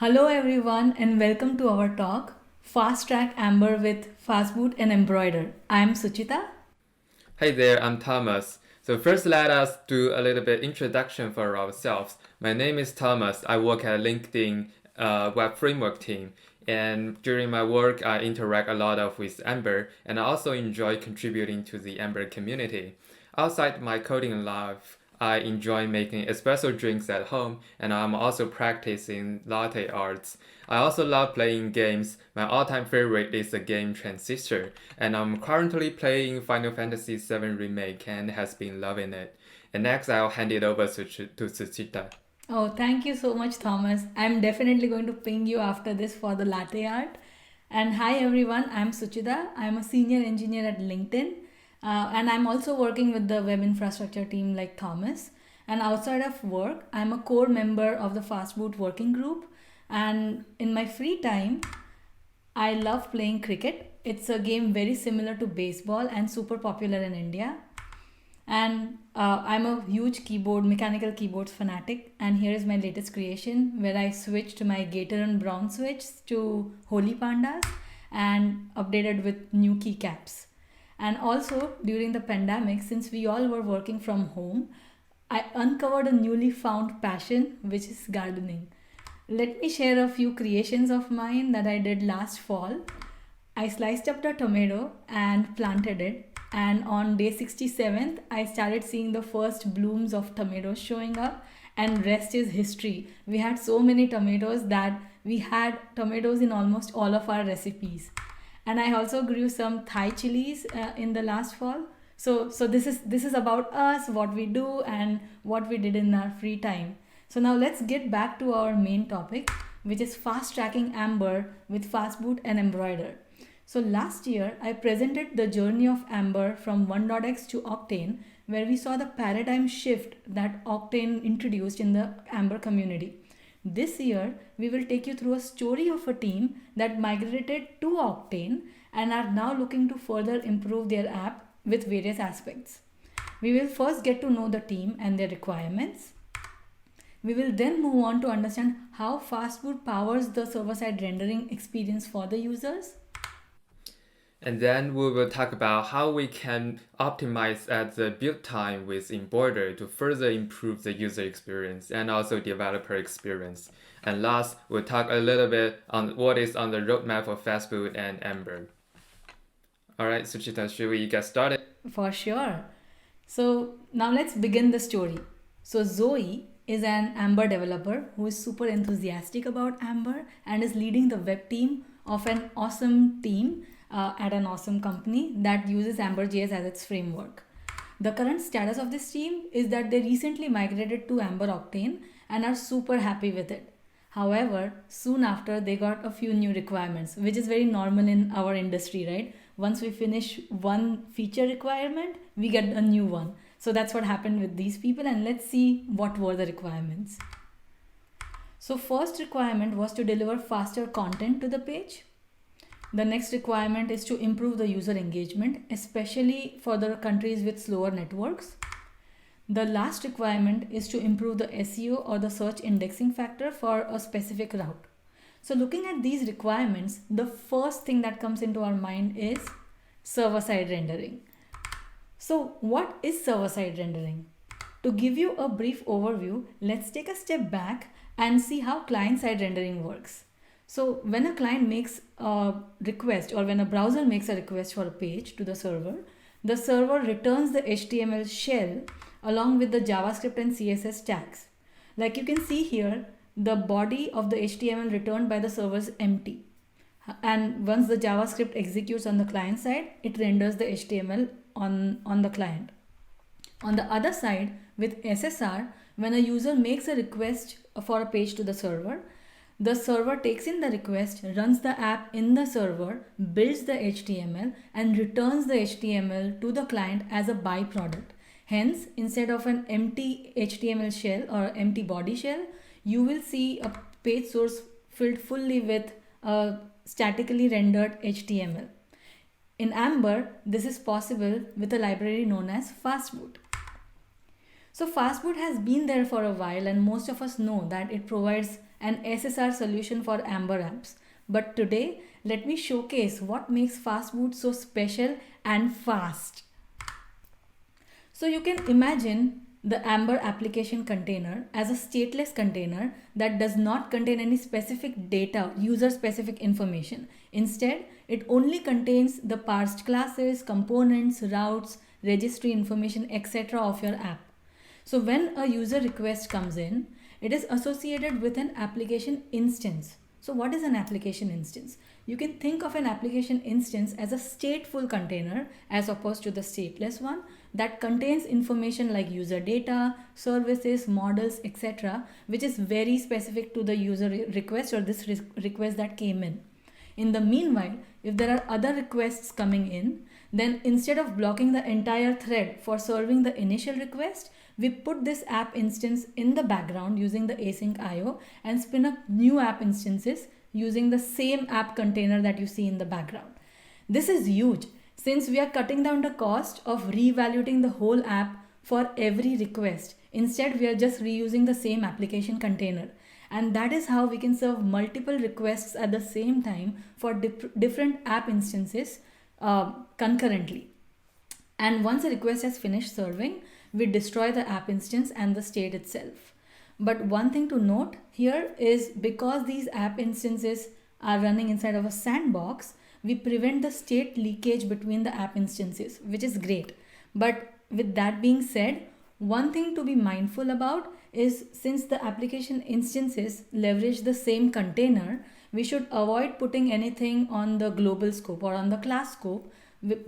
Hello everyone and welcome to our talk, Fast Track Amber with Fastboot and Embroider. I'm Suchita. Hey there, I'm Thomas. So first let us do a little bit introduction for ourselves. My name is Thomas. I work at LinkedIn web framework team. And during my work, I interact a lot with Ember, and I also enjoy contributing to the Ember community. Outside my coding life, I enjoy making espresso drinks at home, and I'm also practicing latte arts. I also love playing games. My all-time favorite is the game Transistor, and I'm currently playing Final Fantasy VII Remake and has been loving it. And next, I'll hand it over to Suchita. Oh, thank you so much, Thomas. I'm definitely going to ping you after this for the latte art. And hi everyone, I'm Suchita. I'm a senior engineer at LinkedIn. And I'm also working with the web infrastructure team like Thomas. And outside of work, I'm a core member of the Fastboot working group. And in my free time, I love playing cricket. It's a game very similar to baseball and super popular in India. And I'm a huge mechanical keyboards fanatic. And here is my latest creation where I switched my Gator and Brown switch to Holy Pandas and updated with new keycaps. And also during the pandemic, since we all were working from home, I uncovered a newly found passion, which is gardening. Let me share a few creations of mine that I did last fall. I sliced up the tomato and planted it. And on day 67th, I started seeing the first blooms of tomatoes showing up. And rest is history. We had so many tomatoes that we had tomatoes in almost all of our recipes. And I also grew some Thai chilies in the last fall. So this is about us, what we do, and what we did in our free time. So now let's get back to our main topic, which is fast tracking Amber with Fastboot and Embroider. So last year, I presented the journey of Amber from 1.x to Octane, where we saw the paradigm shift that Octane introduced in the Amber community. This year, we will take you through a story of a team that migrated to Octane and are now looking to further improve their app with various aspects. We will first get to know the team and their requirements. We will then move on to understand how Fastboot powers the server-side rendering experience for the users. And then we will talk about how we can optimize at the build time with Embroider to further improve the user experience and also developer experience. And last, we'll talk a little bit on what is on the roadmap for Fastboot and Ember. All right, Suchita, should we get started? For sure. So now let's begin the story. So Zoe is an Amber developer who is super enthusiastic about Amber and is leading the web team of an awesome team at an awesome company that uses Amber.js as its framework. The current status of this team is that they recently migrated to Ember Octane and are super happy with it. However, soon after they got a few new requirements, which is very normal in our industry, right? Once we finish one feature requirement, we get a new one. So that's what happened with these people, and let's see what were the requirements. So first requirement was to deliver faster content to the page. The next requirement is to improve the user engagement, especially for the countries with slower networks. The last requirement is to improve the SEO or the search indexing factor for a specific route. So looking at these requirements, the first thing that comes into our mind is server-side rendering. So what is server-side rendering? To give you a brief overview, let's take a step back and see how client-side rendering works. So when a client makes a request or when a browser makes a request for a page to the server returns the HTML shell along with the JavaScript and CSS tags. Like you can see here, the body of the HTML returned by the server is empty. And once the JavaScript executes on the client side, it renders the HTML on the client. On the other side, with SSR, when a user makes a request for a page to the server takes in the request, runs the app in the server, builds the HTML, and returns the HTML to the client as a byproduct. Hence, instead of an empty HTML shell or empty body shell, you will see a page source filled fully with a statically rendered HTML. In Amber, this is possible with a library known as Fastboot. So Fastboot has been there for a while, and most of us know that it provides an SSR solution for Ember apps. But today, let me showcase what makes Fastboot so special and fast. So you can imagine the Ember application container as a stateless container that does not contain any specific data, user specific information. Instead, it only contains the parsed classes, components, routes, registry information, etc. of your app. So when a user request comes in, it is associated with an application instance. So what is an application instance? You can think of an application instance as a stateful container as opposed to the stateless one that contains information like user data, services, models, etc., which is very specific to the user request or this request that came in. In the meanwhile, if there are other requests coming in, then instead of blocking the entire thread for serving the initial request, we put this app instance in the background using the async IO and spin up new app instances using the same app container that you see in the background. This is huge since we are cutting down the cost of reevaluating the whole app for every request. Instead, we are just reusing the same application container. And that is how we can serve multiple requests at the same time for different app instances concurrently. And once a request has finished serving, we destroy the app instance and the state itself. But one thing to note here is because these app instances are running inside of a sandbox, we prevent the state leakage between the app instances, which is great. But with that being said, one thing to be mindful about is since the application instances leverage the same container, we should avoid putting anything on the global scope or on the class scope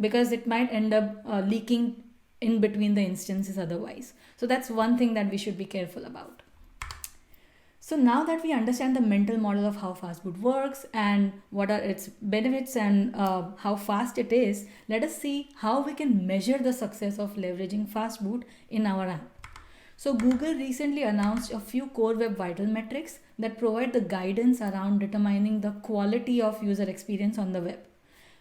because it might end up leaking in between the instances otherwise. So that's one thing that we should be careful about. So now that we understand the mental model of how Fastboot works and what are its benefits and how fast it is, let us see how we can measure the success of leveraging Fastboot in our app. So Google recently announced a few core web vital metrics that provide the guidance around determining the quality of user experience on the web,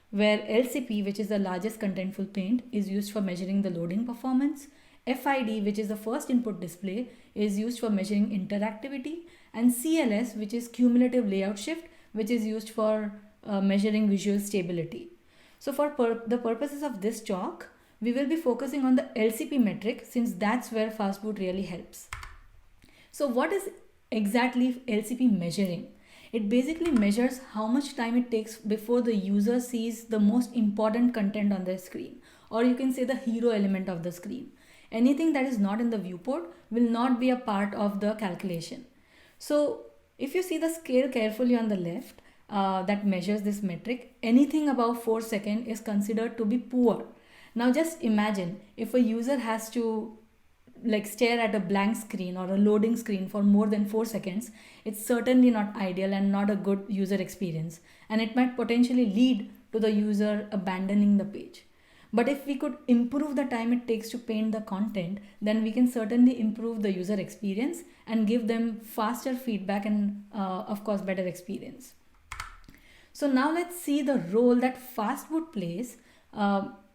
where LCP, which is the largest contentful paint, is used for measuring the loading performance. FID, which is the first input display, is used for measuring interactivity, and CLS, which is cumulative layout shift, which is used for measuring visual stability. So for the purposes of this talk, we will be focusing on the LCP metric since that's where Fastboot really helps. So what is exactly LCP measuring? It basically measures how much time it takes before the user sees the most important content on their screen, or you can say the hero element of the screen. Anything that is not in the viewport will not be a part of the calculation. So if you see the scale carefully on the left that measures this metric, anything above 4 seconds is considered to be poor. Now just imagine if a user has to stare at a blank screen or a loading screen for more than 4 seconds, it's certainly not ideal and not a good user experience, and it might potentially lead to the user abandoning the page. But if we could improve the time it takes to paint the content, then we can certainly improve the user experience and give them faster feedback and of course better experience. So now let's see the role that Fastboot plays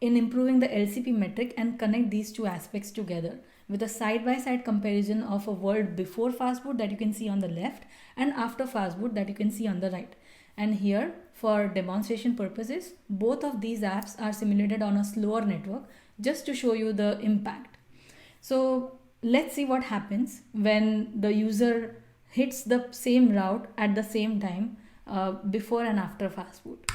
in improving the LCP metric and connect these two aspects together with a side-by-side comparison of a world before Fastboot that you can see on the left and after Fastboot that you can see on the right. And here, for demonstration purposes, both of these apps are simulated on a slower network just to show you the impact. So let's see what happens when the user hits the same route at the same time before and after Fastboot.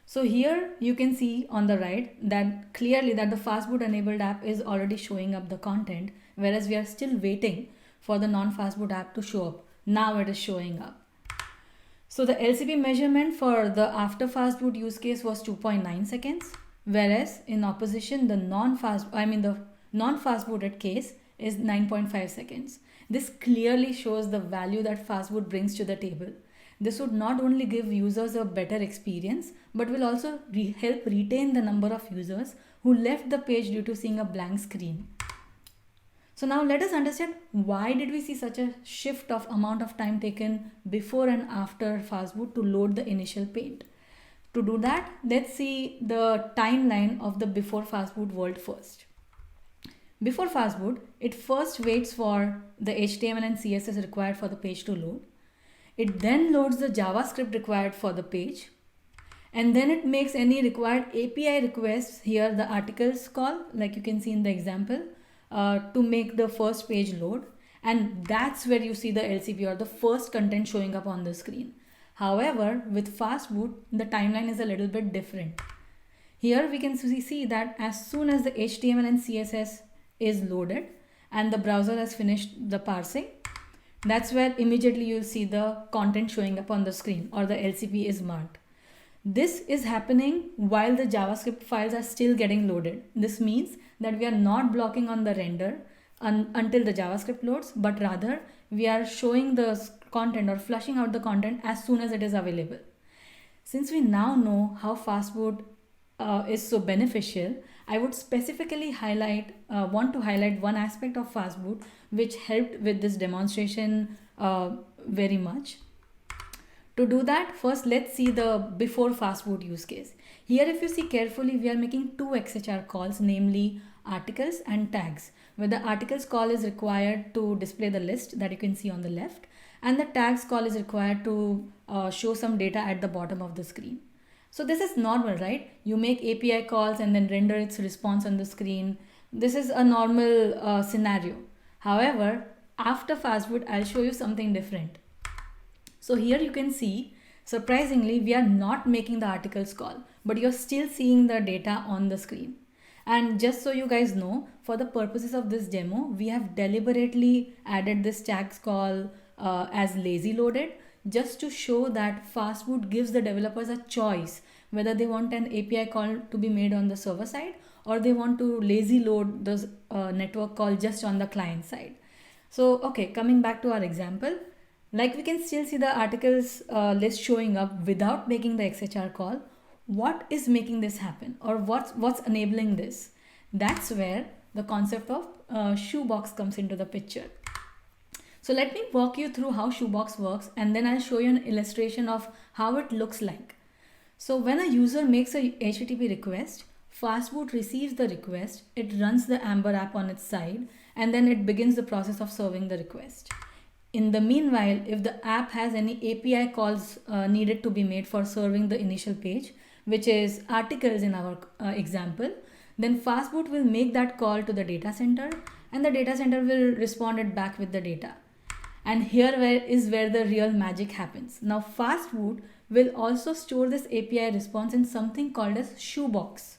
So here you can see on the right that clearly that the Fastboot enabled app is already showing up the content, whereas we are still waiting for the non-Fastboot app to show up. Now it is showing up. So the LCP measurement for the after Fastboot use case was 2.9 seconds, whereas in opposition the non-Fastbooted case is 9.5 seconds. This clearly shows the value that Fastboot brings to the table. This would not only give users a better experience, but will also help retain the number of users who left the page due to seeing a blank screen. So now let us understand why did we see such a shift of amount of time taken before and after Fastboot to load the initial paint. To do that, let's see the timeline of the before Fastboot world first. Before Fastboot, it first waits for the HTML and CSS required for the page to load. It then loads the JavaScript required for the page. And then it makes any required API requests, here the articles call, like you can see in the example, to make the first page load. And that's where you see the LCP or the first content showing up on the screen. However, with Fastboot, the timeline is a little bit different. Here we can see that as soon as the HTML and CSS is loaded and the browser has finished the parsing, that's where immediately you'll see the content showing up on the screen, or the LCP is marked. This is happening while the JavaScript files are still getting loaded. This means that we are not blocking on the render until the JavaScript loads, but rather we are showing the content or flushing out the content as soon as it is available. Since we now know how Fastboot is so beneficial, I would specifically want to highlight one aspect of Fastboot which helped with this demonstration very much. To do that, first let's see the before Fastboot use case. Here, if you see carefully, we are making two XHR calls, namely articles and tags, where the articles call is required to display the list that you can see on the left, and the tags call is required to show some data at the bottom of the screen. So this is normal, right? You make API calls and then render its response on the screen. This is a normal scenario. However, after Fastboot, I'll show you something different. So here you can see, surprisingly, we are not making the articles call, but you're still seeing the data on the screen. And just so you guys know, for the purposes of this demo, we have deliberately added this tags call as lazy loaded, just to show that Fastboot gives the developers a choice whether they want an API call to be made on the server side, or they want to lazy load the network call just on the client side. So, okay, coming back to our example, like we can still see the articles list showing up without making the XHR call. What is making this happen, or what's enabling this? That's where the concept of shoebox comes into the picture. So let me walk you through how shoebox works, and then I'll show you an illustration of how it looks like. So when a user makes a HTTP request, Fastboot receives the request, it runs the Ember app on its side, and then it begins the process of serving the request. In the meanwhile, if the app has any API calls needed to be made for serving the initial page, which is articles in our example, then Fastboot will make that call to the data center, and the data center will respond it back with the data. And here is where the real magic happens. Now Fastboot will also store this API response in something called as shoebox.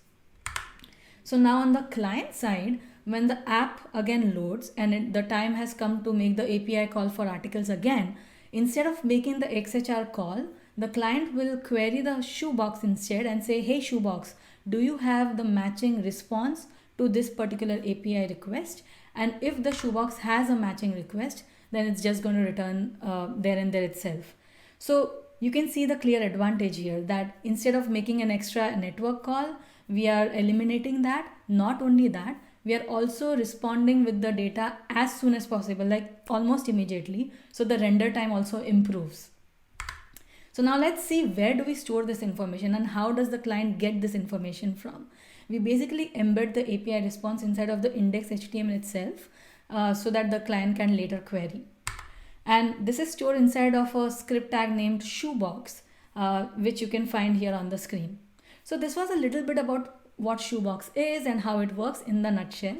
So now on the client side, when the app again loads and the time has come to make the API call for articles again, instead of making the XHR call, the client will query the shoebox instead and say, hey shoebox, do you have the matching response to this particular API request? And if the shoebox has a matching request, then it's just going to return there and there itself. So you can see the clear advantage here that instead of making an extra network call, we are eliminating that. Not only that, we are also responding with the data as soon as possible, like almost immediately. So the render time also improves. So now let's see, where do we store this information and how does the client get this information from? We basically embed the API response inside of the index.html itself so that the client can later query. And this is stored inside of a script tag named shoebox, which you can find here on the screen. So this was a little bit about what shoebox is and how it works in the nutshell.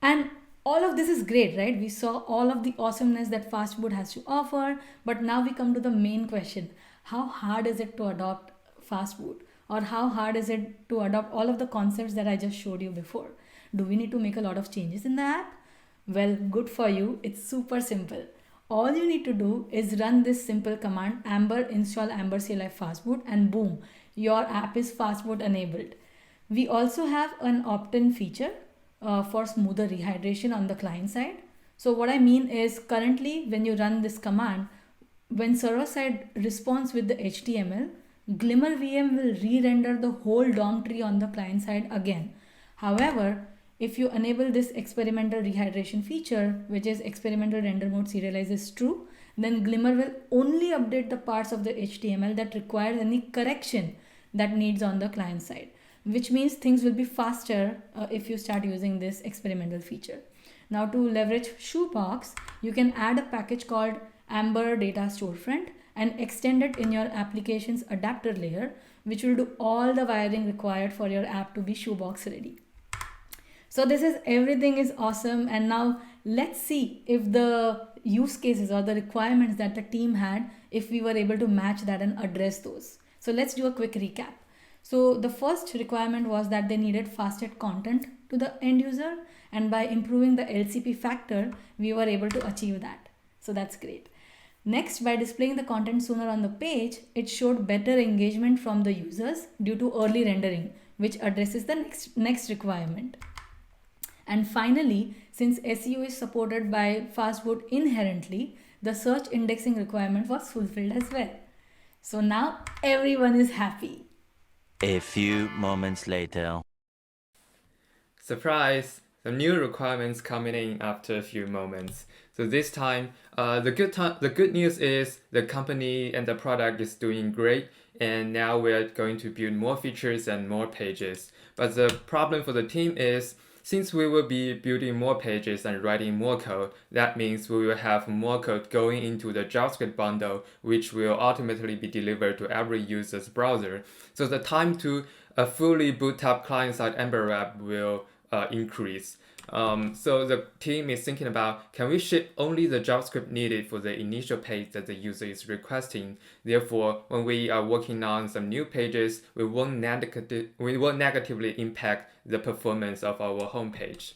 And all of this is great, right? We saw all of the awesomeness that Fastboot has to offer, but now we come to the main question. How hard is it to adopt Fastboot? Or how hard is it to adopt all of the concepts that I just showed you before? Do we need to make a lot of changes in the app? Well, good for you. It's super simple. All you need to do is run this simple command, Ember install Ember CLI Fastboot, and boom, your app is Fastboot enabled. We also have an opt-in feature for smoother rehydration on the client side. So what I mean is, currently when you run this command, when server side responds with the HTML, Glimmer VM will re-render the whole DOM tree on the client side again. However, if you enable this experimental rehydration feature, which is experimental render mode serializes true, then Glimmer will only update the parts of the HTML that require any correction that needs on the client side. which means things will be faster if you start using this experimental feature. Now to leverage Shoebox, you can add a package called Ember Data Storefront and extend it in your application's adapter layer, which will do all the wiring required for your app to be Shoebox ready. So this is everything is awesome, and now let's see if the use cases or the requirements that the team had, if we were able to match that and address those. So let's do a quick recap. So the first requirement was that they needed fasted content to the end user, and by improving the LCP factor, we were able to achieve that. So that's great. Next, by displaying the content sooner on the page, it showed better engagement from the users due to early rendering, which addresses the next requirement. And finally, since SEO is supported by Fastboot inherently, the search indexing requirement was fulfilled as well. So now everyone is happy. A few moments later. Surprise! Some new requirements coming in after a few moments. So this time, the good news is the company and the product is doing great, and now we're going to build more features and more pages. But the problem for the team is, since we will be building more pages and writing more code, that means we will have more code going into the JavaScript bundle, which will ultimately be delivered to every user's browser. So the time to fully boot up client-side Ember app will increase. So the team is thinking about, can we ship only the JavaScript needed for the initial page that the user is requesting? Therefore, when we are working on some new pages, we won't negatively impact the performance of our homepage.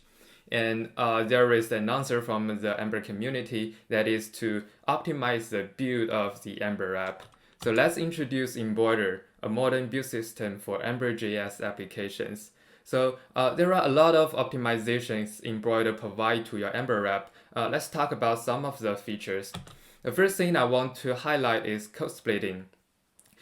And there is an answer from the Ember community that is to optimize the build of the Ember app. So let's introduce Embroider, a modern build system for Ember.js applications. So there are a lot of optimizations Embroider provide to your Ember app. Let's talk about some of the features. The first thing I want to highlight is code splitting.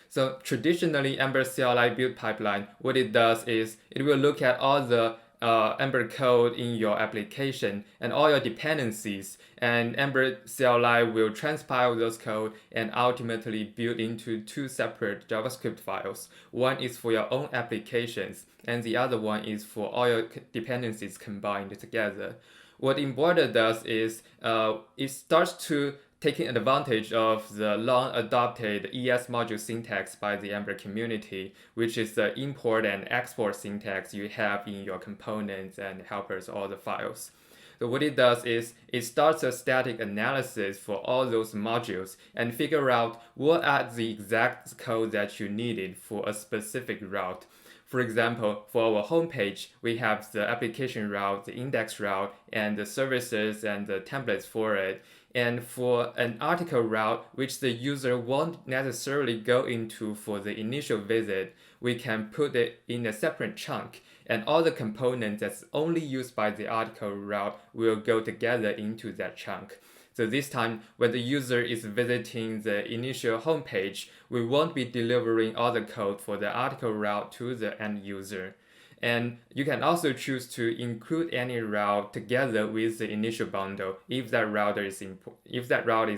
So traditionally, Ember CLI build pipeline, what it does is it will look at all the Ember code in your application and all your dependencies, and Ember CLI will transpile those code and ultimately build into two separate JavaScript files. One is for your own applications, and the other one is for all your dependencies combined together. What Embroider does is it starts to taking advantage of the long-adopted ES module syntax by the Ember community, which is the import and export syntax you have in your components and helpers, all the files. So what it does is it starts a static analysis for all those modules and figure out what are the exact code that you needed for a specific route. For example, for our homepage, we have the application route, the index route, and the services and the templates for it. And for an article route, which the user won't necessarily go into for the initial visit, we can put it in a separate chunk, and all the components that's only used by the article route will go together into that chunk. So this time, when the user is visiting the initial homepage, we won't be delivering all the code for the article route to the end user. And you can also choose to include any route together with the initial bundle if that route is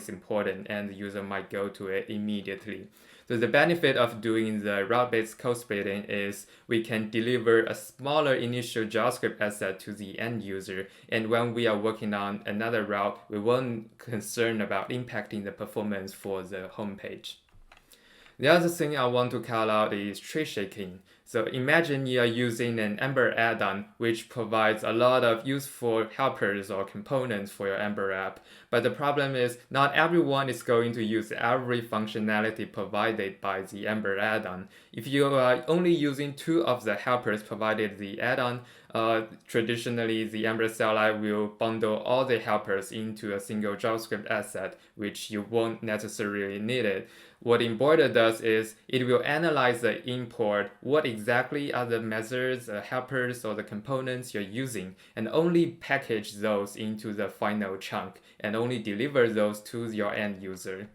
important and the user might go to it immediately. So the benefit of doing the route-based code splitting is we can deliver a smaller initial JavaScript asset to the end user, and when we are working on another route, we won't concern about impacting the performance for the homepage. The other thing I want to call out is tree shaking. So imagine you are using an Ember add-on which provides a lot of useful helpers or components for your Ember app. But the problem is not everyone is going to use every functionality provided by the Ember add-on. If you are only using two of the helpers provided the add-on, traditionally the Ember CLI will bundle all the helpers into a single JavaScript asset, which you won't necessarily need it. What Embroider does is it will analyze the import, what exactly are the methods, helpers, or the components you're using, and only package those into the final chunk, and only deliver those to your end user.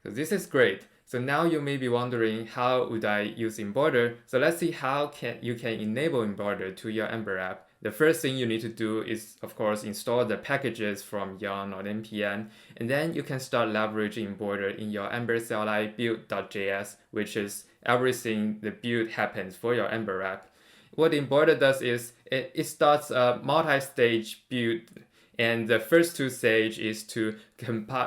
So this is great. So now you may be wondering, how would I use Embroider? So let's see how you can enable Embroider to your Ember app. The first thing you need to do is, of course, install the packages from yarn or npm, and then you can start leveraging Embroider in your Ember CLI build.js, which is everything, the build happens for your Ember app. What Embroider does is it starts a multi-stage build, and the first two stages is to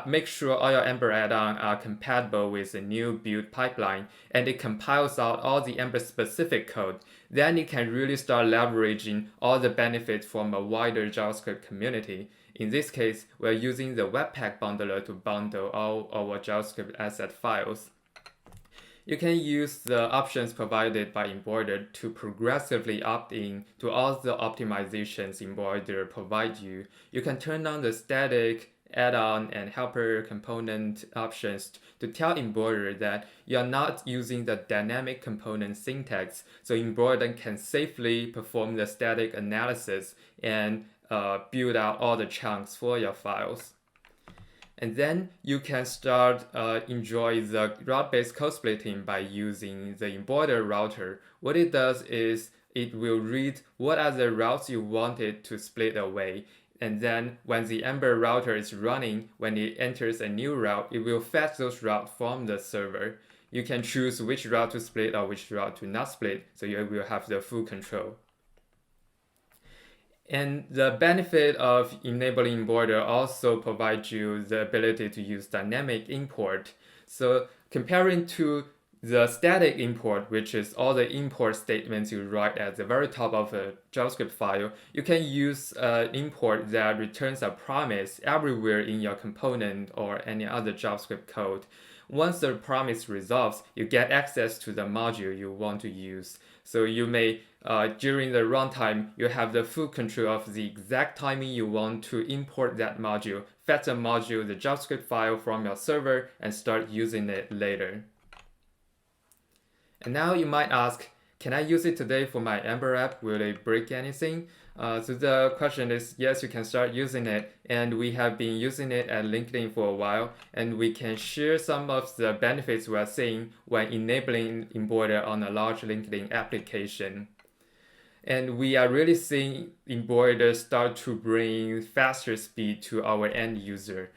make sure all your Ember add-ons are compatible with the new build pipeline, and it compiles out all the Ember specific code. Then it can really start leveraging all the benefits from a wider JavaScript community. In this case, we're using the Webpack bundler to bundle all our JavaScript asset files. You can use the options provided by Embroider to progressively opt in to all the optimizations Embroider provides you. You can turn on the static, add-on, and helper component options to tell Embroider that you are not using the dynamic component syntax, so Embroider can safely perform the static analysis and build out all the chunks for your files. And then you can start enjoy the route-based code splitting by using the Embroider Router. What it does is it will read what are the routes you want it to split away. And then when the Ember Router is running, when it enters a new route, it will fetch those routes from the server. You can choose which route to split or which route to not split, so you will have the full control. And the benefit of enabling Embroider also provides you the ability to use dynamic import. So comparing to the static import, which is all the import statements you write at the very top of a JavaScript file, you can use an import that returns a promise everywhere in your component or any other JavaScript code. Once the promise resolves, you get access to the module you want to use. So you may, during the runtime, you have the full control of the exact timing you want to import that module, fetch the module, the JavaScript file from your server, and start using it later. And now you might ask, can I use it today for my Ember app? Will it break anything? So the question is, yes, you can start using it, and we have been using it at LinkedIn for a while, and we can share some of the benefits we are seeing when enabling Embroider on a large LinkedIn application. And we are really seeing Embroider start to bring faster speed to our end user.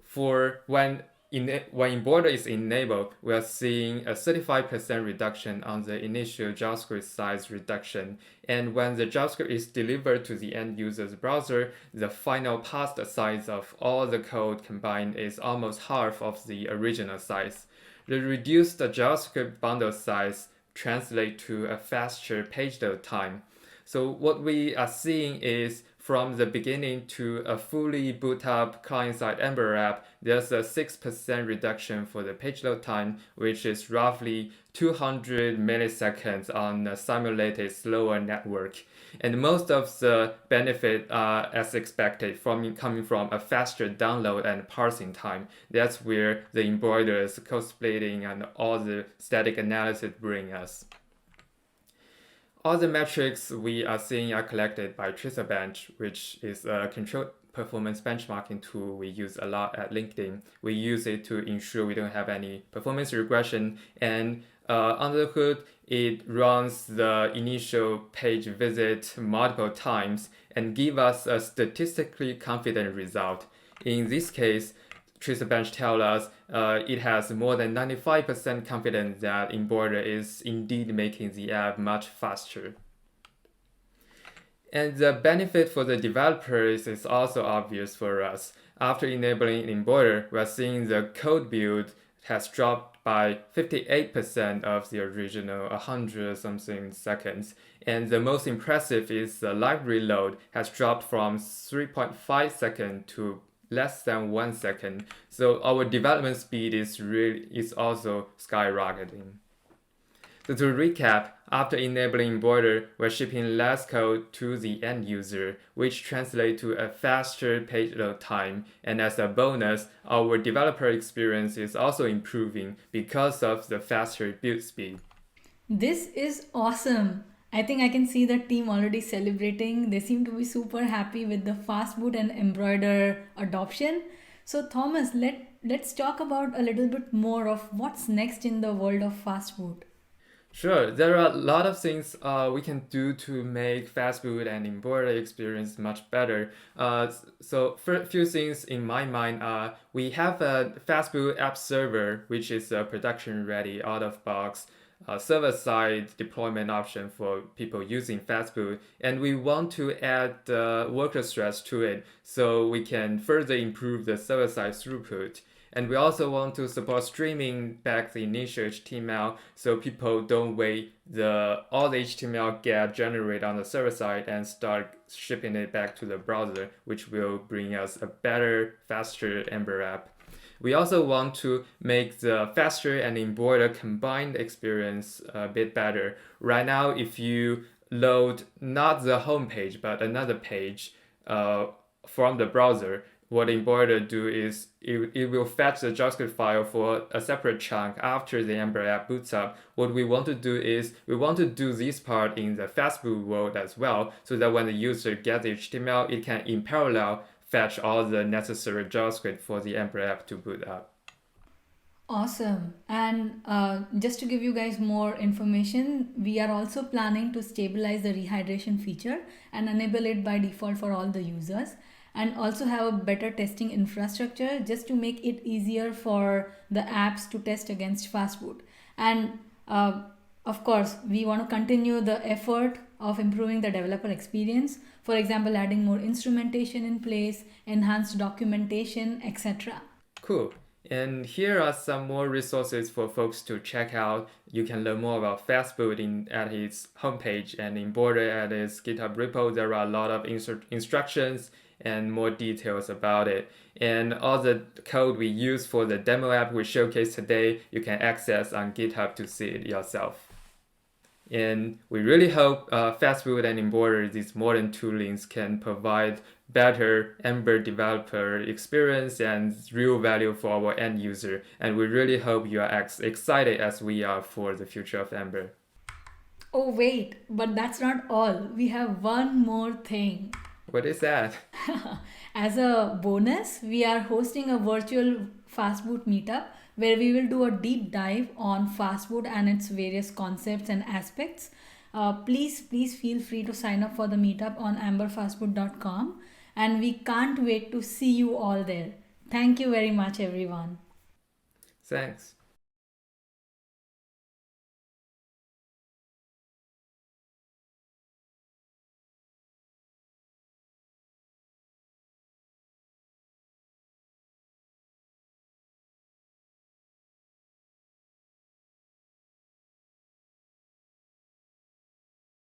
For when Embroider is enabled, we are seeing a 35% reduction on the initial JavaScript size reduction. And when the JavaScript is delivered to the end user's browser, the final parsed size of all the code combined is almost half of the original size. The reduced JavaScript bundle size translates to a faster page load time. So what we are seeing is from the beginning to a fully boot up client-side Ember app, there's a 6% reduction for the page load time, which is roughly 200 milliseconds on a simulated slower network. And most of the benefit are as expected coming from a faster download and parsing time. That's where the Embroider's code splitting and all the static analysis bring us. All the metrics we are seeing are collected by TracerBench, which is a controlled performance benchmarking tool we use a lot at LinkedIn. We use it to ensure we don't have any performance regression, and under the hood, it runs the initial page visit multiple times and give us a statistically confident result. In this case, TracerBench tells us it has more than 95% confidence that Embroider is indeed making the app much faster. And the benefit for the developers is also obvious for us. After enabling Embroider, we're seeing the code build has dropped by 58% of the original 100 something seconds. And the most impressive is the library load has dropped from 3.5 seconds to less than 1 second. So our development speed is also skyrocketing. So to recap, after enabling Embroider, we're shipping less code to the end user, which translates to a faster page load time. And as a bonus, our developer experience is also improving because of the faster build speed. This is awesome. I think I can see the team already celebrating. They seem to be super happy with the Fastboot and Embroider adoption. So Thomas, let's talk about a little bit more of what's next in the world of Fastboot. Sure, there are a lot of things we can do to make Fastboot and Embroider experience much better. So for a few things in my mind, we have a Fastboot app server, which is a production-ready out-of-box server-side deployment option for people using Fastboot, and we want to add worker threads to it so we can further improve the server-side throughput. And we also want to support streaming back the initial HTML so people don't wait all the HTML get generated on the server side and start shipping it back to the browser, which will bring us a better, faster Ember app. We also want to make the faster and Embroider combined experience a bit better. Right now, if you load not the home page but another page from the browser, what Embroider do is it will fetch the JavaScript file for a separate chunk after the Ember app boots up. What we want to do is we want to do this part in the Fastboot world as well, so that when the user gets the HTML, it can in parallel fetch all the necessary JavaScript for the Ember app to boot up. Awesome. And just to give you guys more information, we are also planning to stabilize the rehydration feature and enable it by default for all the users, and also have a better testing infrastructure just to make it easier for the apps to test against Fastboot. And of course, we want to continue the effort of improving the developer experience. For example, adding more instrumentation in place, enhanced documentation, etc. Cool. And here are some more resources for folks to check out. You can learn more about Fastboot at its homepage and Embroider at its GitHub repo. There are a lot of instructions and more details about it. And all the code we use for the demo app we showcased today, you can access on GitHub to see it yourself. And we really hope Fastboot and Embroider, these modern toolings, can provide better Ember developer experience and real value for our end user. And we really hope you are as excited as we are for the future of Ember. Oh wait, but that's not all. We have one more thing. What is that? As a bonus, we are hosting a virtual Fastboot meetup where we will do a deep dive on Fastboot and its various concepts and aspects. Please feel free to sign up for the meetup on amberfastboot.com, and we can't wait to see you all there. Thank you very much, everyone. Thanks.